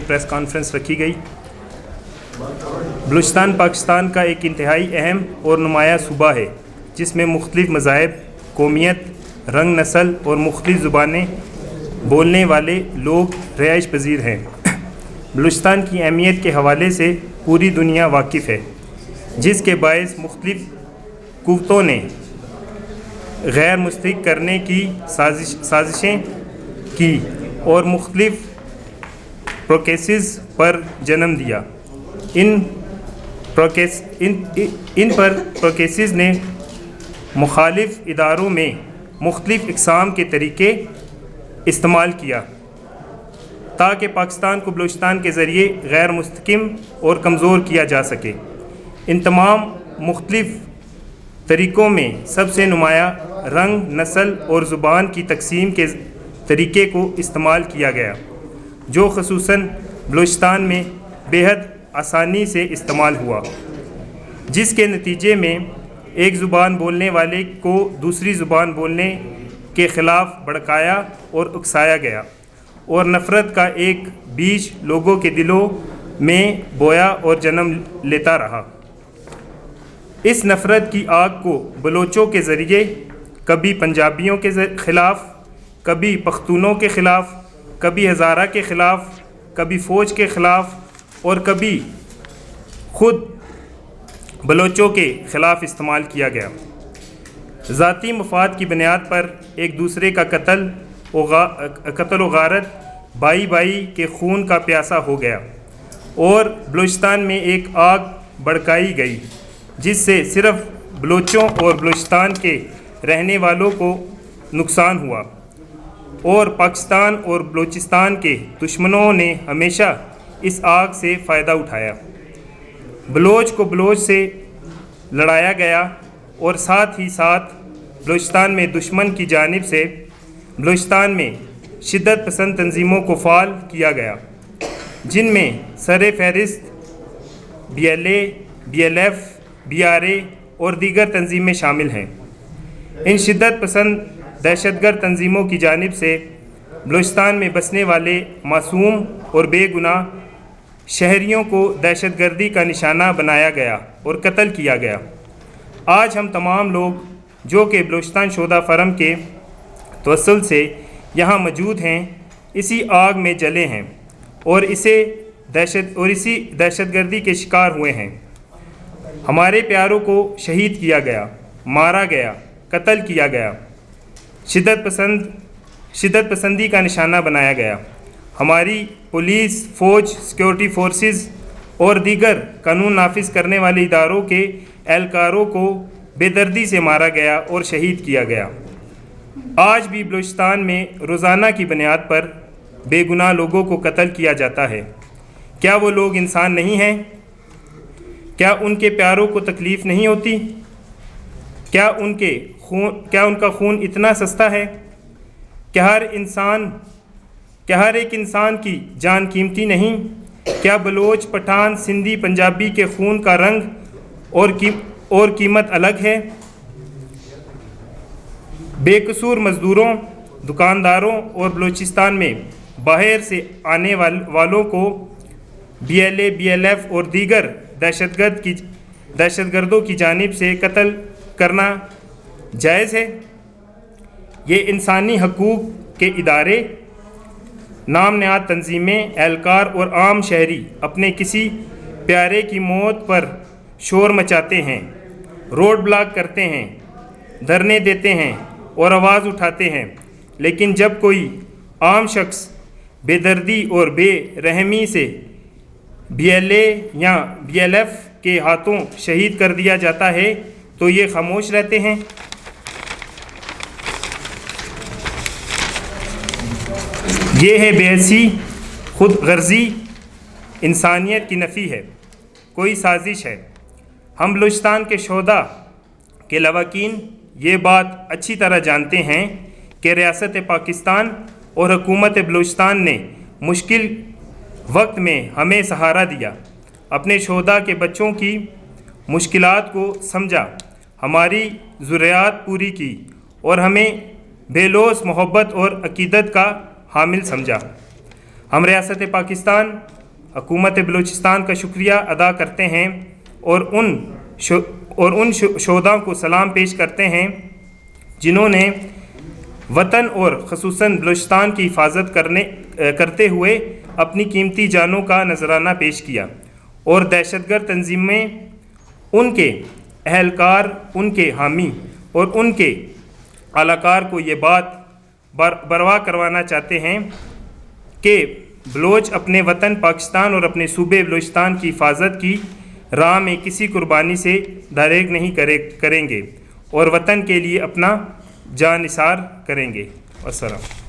Press conference रखी गई। बलूचिस्तान पाकिस्तान का एक इंतहाई अहम और नुमाया सूबा है जिसमें मुख्तलिफ़ मज़ाहिब, कौमियत, रंग, नस्ल और मुख्तलिफ़ ज़ुबानें बोलने वाले लोग रिहाइश पजीर हैं। बलूचिस्तान की अहमियत के हवाले से पूरी दुनिया वाकिफ़ है, जिसके बायस मुख्तलिफ़ कुव्वतों ने गैर मुस्तहक़ करने की साजिशें की और मुख्तलिफ़ प्रोसेस पर जन्म दिया। इन प्रोसेस ने मुखालिफ इदारों में मुख्तलिफ़ इक़साम के तरीक़े इस्तेमाल किया ताकि पाकिस्तान को बलूचिस्तान के ज़रिए गैर मुस्तहकम और कमज़ोर किया जा सके। इन तमाम मुख्तलिफ़ तरीक़ों में सबसे नुमाया रंग, नस्ल और ज़ुबान की तकसीम के तरीक़े को इस्तेमाल किया गया, जो ख़ुसूसन बलूचिस्तान में बेहद आसानी से इस्तेमाल हुआ, जिसके नतीजे में एक ज़ुबान बोलने वाले को दूसरी ज़ुबान बोलने के ख़िलाफ़ भड़काया और उकसाया गया और नफ़रत का एक बीज लोगों के दिलों में बोया और जन्म लेता रहा। इस नफ़रत की आग को बलोचों के ज़रिए कभी पंजाबियों के ख़िलाफ़, कभी पख्तूनों के ख़िलाफ़, कभी हज़ारा के ख़िलाफ़, कभी फ़ौज के ख़िलाफ़ और कभी ख़ुद बलोचों के ख़िलाफ़ इस्तेमाल किया गया। ज़ाती मफाद की बुनियाद पर एक दूसरे का कत्ल व गारत भाई भाई के खून का प्यासा हो गया और बलूचिस्तान में एक आग भड़काई गई, जिससे सिर्फ़ बलोचों और बलूचिस्तान के रहने वालों को नुकसान हुआ और पाकिस्तान और बलूचिस्तान के दुश्मनों ने हमेशा इस आग से फ़ायदा उठाया। बलोच को बलोच से लड़ाया गया और साथ ही साथ बलूचिस्तान में दुश्मन की जानिब से बलूचिस्तान में शिद्दत पसंद तंजीमों को फ़ाल किया गया, जिनमें सर फहरिस्त BLA, BLF, BRA और दीगर तंजीमें शामिल हैं। इन शिद्दत पसंद दहशतगर्द तंजीमों की जानिब से बलूचिस्तान में बसने वाले मासूम और बेगुनाह शहरियों को दहशतगर्दी का निशाना बनाया गया और कत्ल किया गया। आज हम तमाम लोग जो कि बलूचिस्तान शोधा फरम के तवस्सुल से यहाँ मौजूद हैं, इसी आग में जले हैं और इसी दहशतगर्दी के शिकार हुए हैं। हमारे प्यारों को शहीद किया गया, मारा गया, कत्ल किया गया, शिद्दत पसंदी का निशाना बनाया गया। हमारी पुलिस, फ़ौज, सिक्योरिटी फोर्सेस और दीगर कानून नाफिज करने वाले इदारों के एहलकारों को बेदर्दी से मारा गया और शहीद किया गया। आज भी बलूचिस्तान में रोज़ाना की बुनियाद पर बेगुनाह लोगों को कत्ल किया जाता है। क्या वो लोग इंसान नहीं हैं? क्या उनके प्यारों को तकलीफ़ नहीं होती? क्या उनका खून इतना सस्ता है? क्या हर एक इंसान की जान कीमती नहीं? क्या बलोच, पठान, सिंधी, पंजाबी के खून का रंग और कीमत अलग है? बेकसूर मज़दूरों, दुकानदारों और बलूचिस्तान में बाहर से आने वालों को BLA, BLF और दीगर दहशतगर्दों की जानिब से कत्ल करना जायज़ है? ये इंसानी हकूक़ के इदारे, नाम नहाद तंजीमें, एहलकार और आम शहरी अपने किसी प्यारे की मौत पर शोर मचाते हैं, रोड ब्लॉक करते हैं, धरने देते हैं और आवाज़ उठाते हैं, लेकिन जब कोई आम शख्स बेदर्दी और बेरहमी से BLA या BLF के हाथों शहीद कर दिया जाता है तो ये खामोश रहते हैं। ये है बेहसी, खुद गर्जी, इंसानियत की नफ़ी है, कोई साजिश है। हम बलूचिस्तान के शोधा के लवाकीन ये बात अच्छी तरह जानते हैं कि रियासत पाकिस्तान और हुकूमत बलूचिस्तान ने मुश्किल वक्त में हमें सहारा दिया, अपने शोधा के बच्चों की मुश्किलात को समझा, हमारी ज़रूरियात पूरी की और हमें बेलौस मोहब्बत और अकीदत का हामिल समझा। हम रियासत पाकिस्तान حکومت بلوچستان کا شکریہ ادا کرتے ہیں اور ان شہداء کو سلام پیش کرتے ہیں جنہوں نے وطن اور خصوصاً بلوچستان کی حفاظت کرتے ہوئے اپنی قیمتی جانوں کا نذرانہ پیش کیا، اور دہشت گرد تنظیمیں ان کے اہلکار، ان کے حامی اور ان کے اعلاکار کو یہ بات بروا کروانا چاہتے ہیں کہ بلوچ اپنے وطن پاکستان اور اپنے صوبے بلوچستان کی حفاظت کی راہ میں کسی قربانی سے دریغ نہیں کریں گے اور وطن کے لیے اپنا جان نثار کریں گے۔ والسلام۔